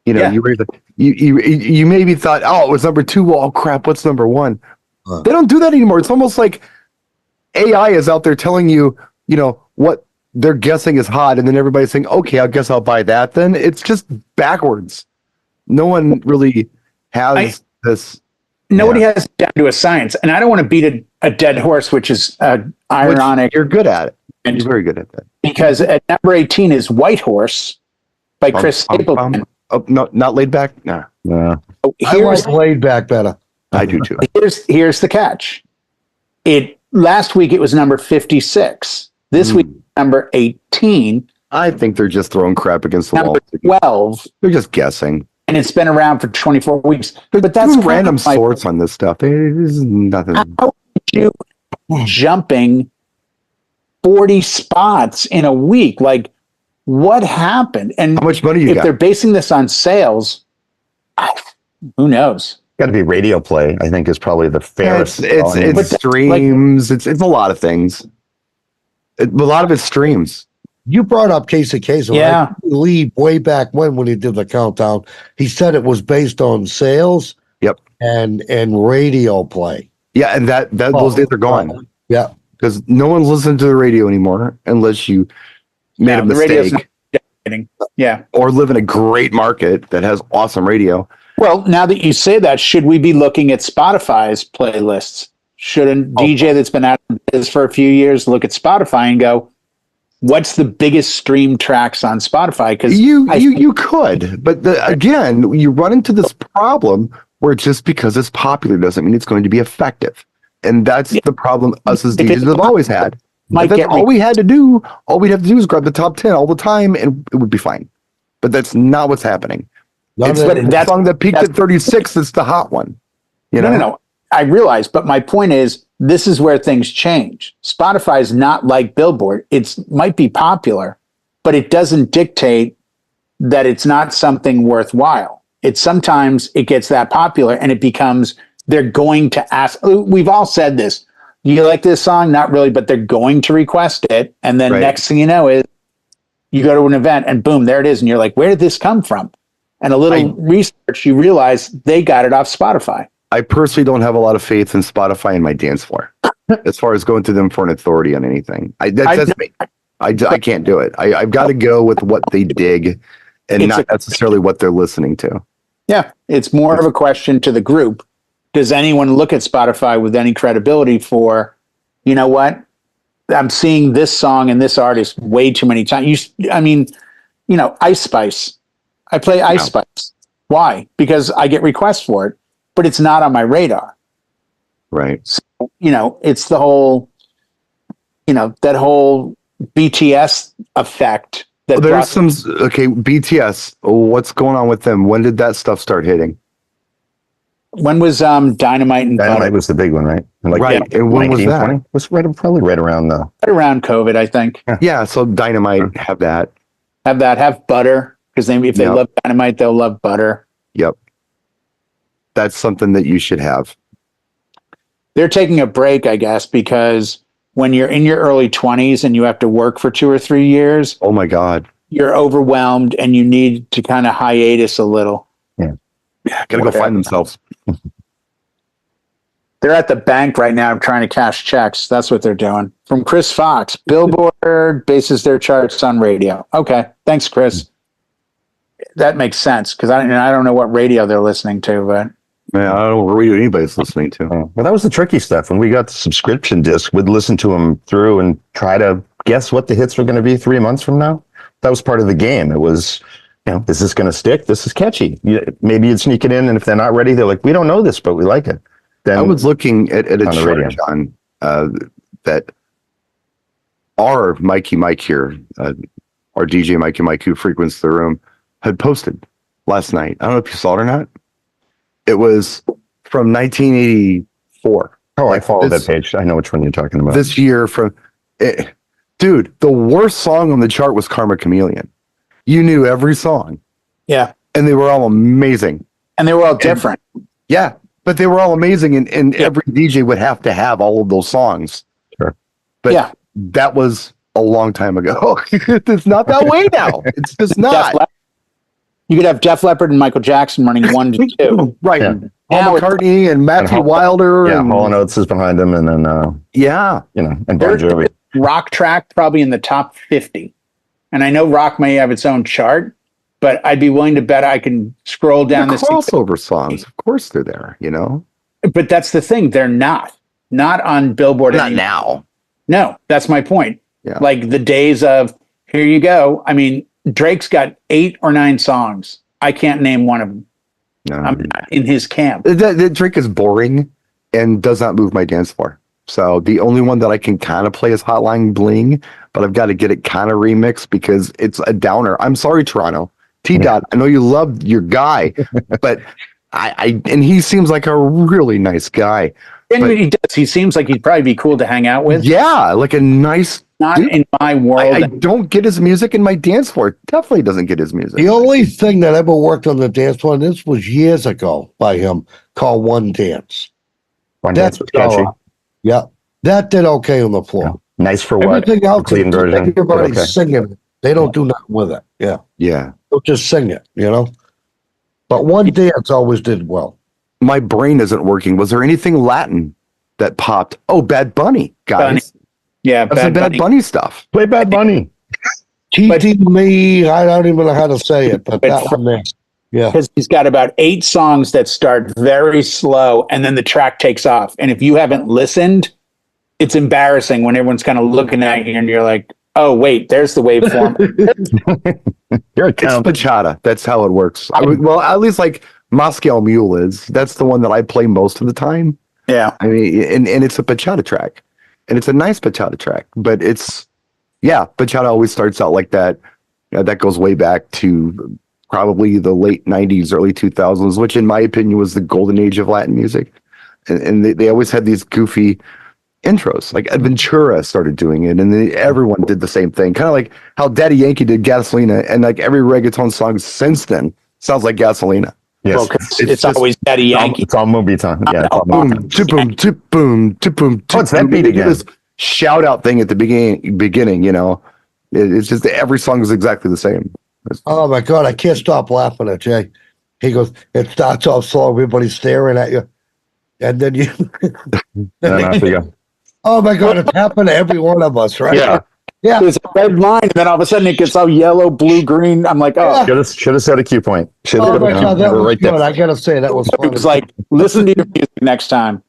You maybe thought, oh, it was number 2. Well, oh crap, what's number 1? They don't do that anymore. It's almost like AI is out there telling you, what they're guessing is hot, and then everybody's saying, okay, I guess I'll buy that. Then it's just backwards. No one really has this. Nobody has it down to a science, and I don't want to beat a dead horse, which is ironic. You're good at it. And you're very good at that. Because at number 18 is White Horse by Chris Stapleton. Oh, no, not Laid Back? No. I like Laid Back better. I do too. Here's the catch. Last week it was number 56. This week, number 18. I think they're just throwing crap against the wall. Number 12. They're just guessing. And it's been around for 24 weeks. But that's random sorts on this stuff. There's nothing. How are you jumping 40 spots in a week? Like, what happened? And how much money you got? If they're basing this on sales, who knows? Got to be radio play, I think, is probably the fairest. It's streams. It's a lot of things. A lot of it's streams. You brought up Casey Kasem. Yeah. I believe way back when he did the countdown, he said it was based on sales. Yep. And radio play. Yeah, and those days are gone. Yeah. Because no one's listening to the radio anymore unless you made a mistake. Yeah. Or live in a great market that has awesome radio. Well, now that you say that, should we be looking at Spotify's playlists? Should a DJ that's been out of this for a few years look at Spotify and go, what's the biggest stream tracks on Spotify? Because you could, but again, you run into this problem where just because it's popular doesn't mean it's going to be effective. And that's the problem us as DJs have always had. All we'd have to do is grab the top 10 all the time and it would be fine. But that's not what's happening. It's that song that peaked at 36 that's the hot one. No. I realize, but my point is, this is where things change. Spotify is not like Billboard. It might be popular, but it doesn't dictate that it's not something worthwhile. Sometimes it gets that popular and it becomes, they're going to ask. We've all said this. You like this song? Not really, but they're going to request it. And then next thing you know is you go to an event and boom, there it is. And you're like, where did this come from? And a little research, you realize they got it off Spotify. I personally don't have a lot of faith in Spotify in my dance floor as far as going to them for an authority on anything. That's me. I can't do it. I've got to go with what they dig and not necessarily what they're listening to. Yeah, it's more of a question to the group. Does anyone look at Spotify with any credibility for, you know what? I'm seeing this song and this artist way too many times. Ice Spice. I play Ice Spice. Why? Because I get requests for it, but it's not on my radar. Right. So, it's the whole, that whole BTS effect. There's some, BTS. What's going on with them? When did that stuff start hitting? When was Dynamite and Dynamite Butter? was the big one, right? Right. And when was that? 20? Was probably right around the... Right around COVID, I think. Yeah, so Dynamite, have that. Have Butter, because if they love Dynamite, they'll love Butter. Yep. That's something that you should have. They're taking a break, I guess, because when you're in your early 20s and you have to work for 2 or 3 years, oh my God, you're overwhelmed and you need to kind of hiatus a little. Yeah, gotta go find themselves. They're at the bank right now trying to cash checks. That's what they're doing. From Chris Fox, Billboard bases their charts on radio. Okay, thanks, Chris. That makes sense because I don't know what radio they're listening to, but man, I don't know what radio anybody's listening to. Well, that was the tricky stuff. When we got the subscription disc, we'd listen to them through and try to guess what the hits were going to be 3 months from now. That was part of the game. It was, is this going to stick? This is catchy. Maybe you'd sneak it in, and if they're not ready, they're like, we don't know this, but we like it. Then I was looking at a chart, John, that our Mikey Mike here, our DJ Mikey Mike who frequents the room, had posted last night. I don't know if you saw it or not. It was from 1984. Oh, I followed that page. I know which one you're talking about. This year dude, the worst song on the chart was Karma Chameleon. You knew every song. Yeah. And they were all amazing. And they were all different. Yeah. But they were all amazing. And every DJ would have to have all of those songs. Sure. But that was a long time ago. It's not that way now. It's just not. You could have Def Leppard and Michael Jackson running 1 to 2. Right. Yeah. Paul McCartney and Matthew Wilder. Yeah, and Hall & Oates is behind him. And then, and Bon Jovi. Rock track probably in the top 50. And I know rock may have its own chart, but I'd be willing to bet I can scroll down the this crossover songs. Of course they're there, But that's the thing. They're not on Billboard. Not now. No, that's my point. Yeah. Like the days of, here you go. I mean, Drake's got 8 or 9 songs. I can't name one of them. No. I'm not in his camp. The Drake is boring and does not move my dance floor. So the only one that I can kind of play is Hotline Bling, but I've got to get it kind of remixed because it's a downer. I'm sorry, Toronto. T-Dot, I know you love your guy, but and he seems like a really nice guy. And he does. He seems like he'd probably be cool to hang out with. Yeah, like a nice Not dude. in my world. I don't get his music in my dance floor. Definitely doesn't get his music. The only thing that ever worked on the dance floor, and this was years ago by him, called One Dance. One Dance was catchy. Yeah, that did okay on the floor. Yeah. Nice for what? Everything else, Clean version. everybody's singing it. They don't do nothing with it. Yeah. Yeah. They'll just sing it, But One Dance always did well. My brain isn't working. Was there anything Latin that popped? Oh, Bad Bunny, guys. Bunny. Yeah, That's Bad Bunny stuff. Play Bad Bunny. TT Me, I don't even know how to say it, but that one there. Yeah. Because he's got about 8 songs that start very slow and then the track takes off. And if you haven't listened, it's embarrassing when everyone's kind of looking at you and you're like, oh, wait, there's the waveform. It's bachata. That's how it works. Well, at least like Moscow Mule is. That's the one that I play most of the time. Yeah. I mean, and it's a bachata track. And it's a nice bachata track. But bachata always starts out like that. That goes way back to probably the late 90s, early 2000s, which in my opinion was the golden age of Latin music. And they always had these goofy intros. Like Adventura started doing it, and then everyone did the same thing. Kind of like how Daddy Yankee did Gasolina, and like every reggaeton song since then sounds like Gasolina. Yes. Well, it's always Daddy Yankee. It's all movie time. Yeah. Boom, tip boom, tip boom, tip boom. Oh, it's that beat again. This shout out thing at the beginning, It's just every song is exactly the same. Oh my God, I can't stop laughing at Jay. He goes, it starts off slow, everybody's staring at you. And then you And then after you go, oh my God, it's happened to every one of us, right? yeah. Yeah. There's a red line, and then all of a sudden it gets all yellow, blue, green. I'm like, oh. Yeah. Should have set a cue point. Oh my God, that was right good. there. I gotta say that was It funny. was like, listen to your music next time.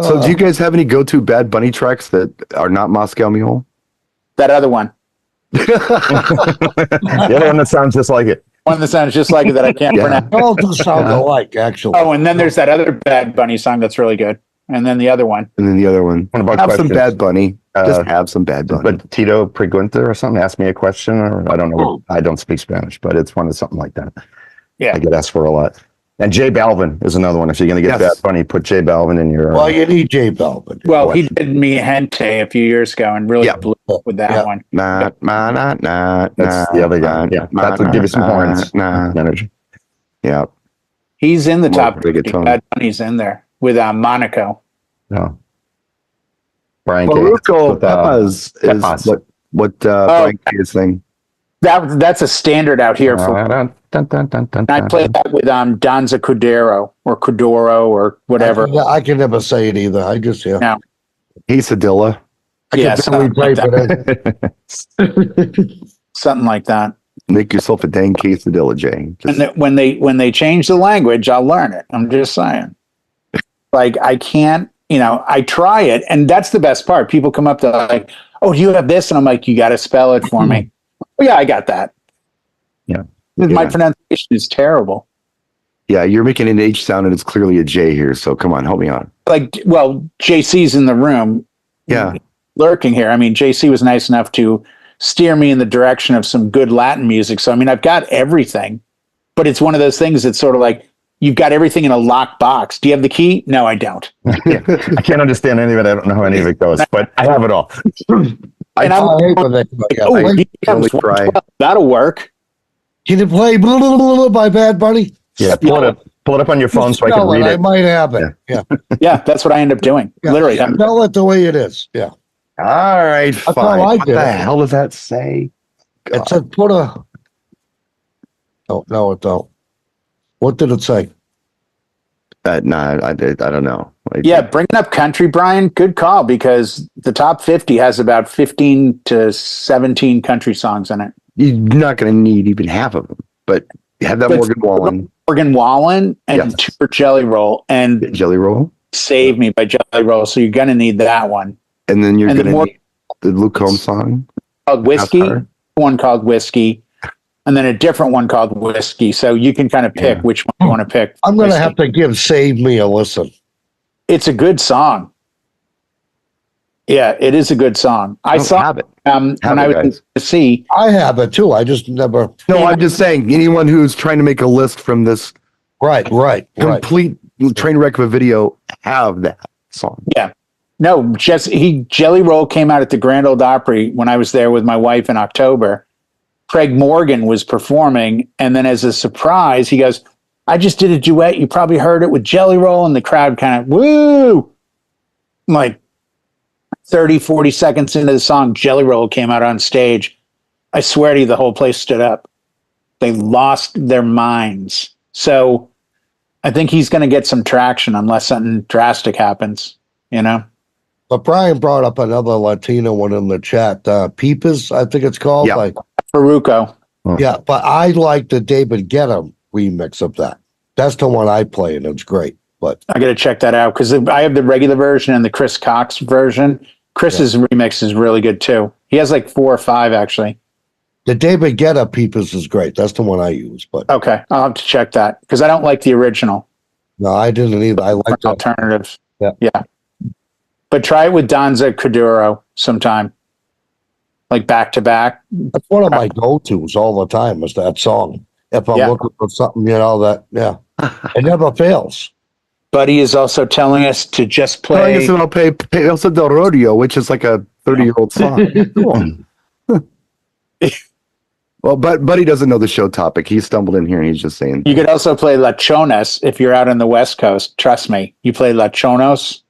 So do you guys have any go-to Bad Bunny tracks that are not Moscow Mule? That other one. The other one that sounds just like it. One that sounds just like it that I can't Yeah. pronounce. all just sound alike, actually. Oh, and then there's that other Bad Bunny song that's really good. And then the other one. And then the other one. What about Have some questions? Bad Bunny. Just have some Bad Bunny. But Tito Pregunta or something asked me a question, or I don't know. I don't speak Spanish, but it's one of something like that. Yeah. I get asked for a lot. And J Balvin is another one. If you're going to get Yes. Bad Bunny, put J Balvin in your. Well, you need J Balvin. Well, he did Me Gente a few years ago and really Yeah. blew up with that Yeah. one. That's the other guy. Yeah, that would give you some horns. Energy. Yeah. He's in the More top 50. reggaeton. Bad Bunny's in there with Monaco. No. Brian K. Baruco with, Pepas Pepas. is what Brian K is saying. That's a standard out here for. And I played that with Danza Cudero or Cudoro or whatever. I can never say it either. I just hear. No. Quesadilla. I Yeah, can barely something like type it in. Something like that. Make yourself a dang quesadilla, Jay. Just- And that when they change the language, I'll learn it. I'm just saying. Like I can't, I try it, and that's the best part. People come up to like, "Oh, you have this," and I'm like, "You got to spell it for me." Oh, yeah, I got that. Yeah. My pronunciation is terrible. yeah, you're making an H sound and it's clearly a J here. So come on, help me out. Like, well, JC's in the room. Yeah. Lurking here. I mean, JC was nice enough to steer me in the direction of some good Latin music. So, I mean, I've got everything, but it's one of those things that's sort of like, you've got everything in a locked box. Do you have the key? No, I don't. I can't understand any of it. I don't know how any of it goes, but I have it all. And I'm I hate when they oh, I he can only comes try. that'll work. Can you play blah, blah, blah, blah by Bad Bunny? Yeah, pull it up on your phone so I can Spell read I it. might have it. Yeah. Yeah, that's what I end up doing. Yeah. Literally. Spell it the way it is. Yeah. All right, That's fine. how I What did the it. hell does that say? It said put a. Oh, no, it don't. What did it say? No, I don't know. Yeah, bringing up country, Brian, good call, because the top 50 has about 15 to 17 country songs in it. You're not going to need even half of them, but you have that But- Morgan Wallen Morgan Wallen and Yes. two for Jelly Roll and Jelly Roll, Save Me by Jelly Roll. So you're going to need that one. and then you're And the going to more- need the Luke Combs song. Called Whiskey, Hard. one called Whiskey, and then a different one called Whiskey. So you can kind of pick Yeah. which one you want to pick. I'm going to Whiskey. have to give Save Me a listen. It's a good song. Yeah, it is a good song. I don't saw have it. when Have I it, was in guys. Tennessee. I have it too. I just never. No, I'm just saying, anyone who's trying to make a list from this Right. complete train wreck of a video, have that song. No, Jelly Roll came out at the Grand Ole Opry when I was there with my wife in October. Craig Morgan was performing, and then as a surprise, he goes, "I just did a duet. You probably heard it with Jelly Roll," and the crowd kind of woo. I'm like 30, 40 seconds into the song, Jelly Roll came out on stage. I swear to you, the whole place stood up. They lost their minds. So I think he's going to get some traction unless something drastic happens, But Brian brought up another Latino one in the chat. Peepers, I think it's called. Yeah. Like, Faruco. yeah, but I like the David Guetta remix of that. That's the one I play, and it's great. But I got to check that out because I have the regular version and the Chris Cox version. Chris's remix is really good too. He has like 4 or 5 actually. the David Guetta Peepers is great. That's the one I use. But Okay, I'll have to check that because I don't like the original. no, I didn't either. I like that. Alternative. Yeah. But try it with Danza Kuduro sometime, like back to back. That's one of my go-tos all the time is that song. If I'm Yeah. looking for something, it never fails. Buddy is also telling us to just Telling play. us about Peso del Rodeo, which is like a 30-year-old song. Cool. Well, but Buddy doesn't know the show topic. He stumbled in here and he's just saying, You could also play La Chonas if you're out on the West Coast. Trust me, you play La Chonos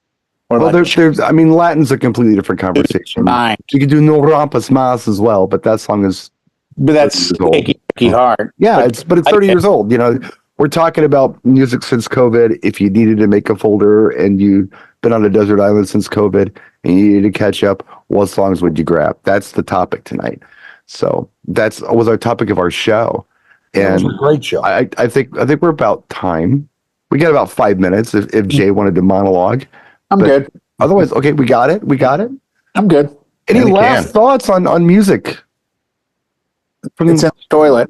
or well, La I mean, Latin's a completely different conversation. Mine. You could do No Rampas Mas as well, but that song is, But that's 30 years old. icky hard. yeah, But it's 30 years old. We're talking about music since COVID. If you needed to make a folder and you've been on a desert island since COVID, and you needed to catch up, what songs would you grab? That's the topic tonight. So that was our topic of our show. It was And a great show. I think we're about time. We got about 5 minutes if Jay wanted to monologue. I'm good. Otherwise, okay, we got it. I'm good. Any And we last can. thoughts on music? From It's in the toilet.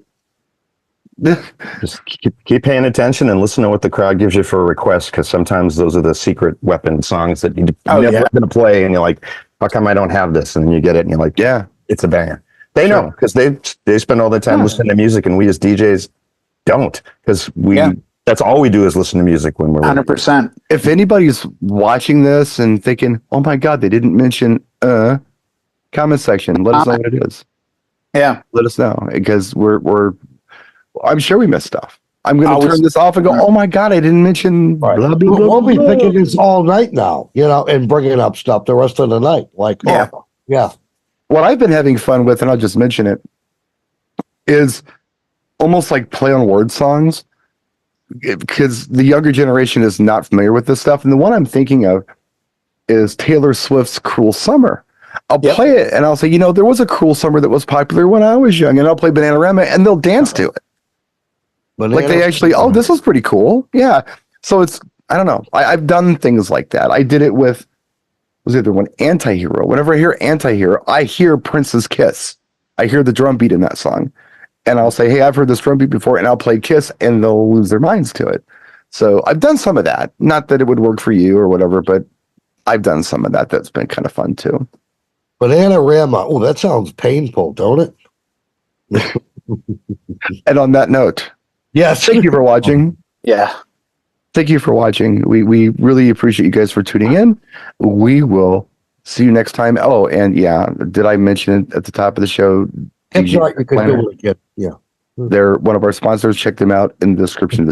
Just keep paying attention and listen to what the crowd gives you for a request, because sometimes those are the secret weapon songs that you're never going to play, and you're like, how come I don't have this? And then you get it, and you're like, yeah, it's a banger. They know, because they spend all their time listening to music, and we as DJs don't, because that's all we do is listen to music when we're 100%. if anybody's watching this and thinking, oh my God, they didn't mention comment section, let us know what it is. Yeah. Let us know, because I'm sure we missed stuff. I'm going to Always- turn this off and go, oh my God, I didn't mention blah, blah, blah, We'll be blah. thinking this all night now, and bringing up stuff the rest of the night. Like, Yeah. yeah. What I've been having fun with, and I'll just mention it, is almost like play on word songs, because the younger generation is not familiar with this stuff. And the one I'm thinking of is Taylor Swift's Cruel Summer. I'll play it and I'll say, there was a Cruel Summer that was popular when I was young, and I'll play Bananarama and they'll dance to it. Like they actually, this was pretty cool. Yeah. So I don't know. I've done things like that. I did it with, was either one Antihero. Whenever I hear Antihero, I hear Prince's Kiss. I hear the drum beat in that song. And I'll say, hey, I've heard this drum beat before, and I'll play Kiss, and they'll lose their minds to it. So I've done some of that. Not that it would work for you or whatever, but I've done some of that. That's been kind of fun too. Bananarama. Oh, that sounds painful, don't it? And on that note, Yes. thank you for watching. Yeah. Thank you for watching. We really appreciate you guys for tuning in. We will see you next time. Oh, and did I mention it at the top of the show? That's DJ right. You can Planner. do it again. Yeah. They're one of our sponsors. Check them out in the description of this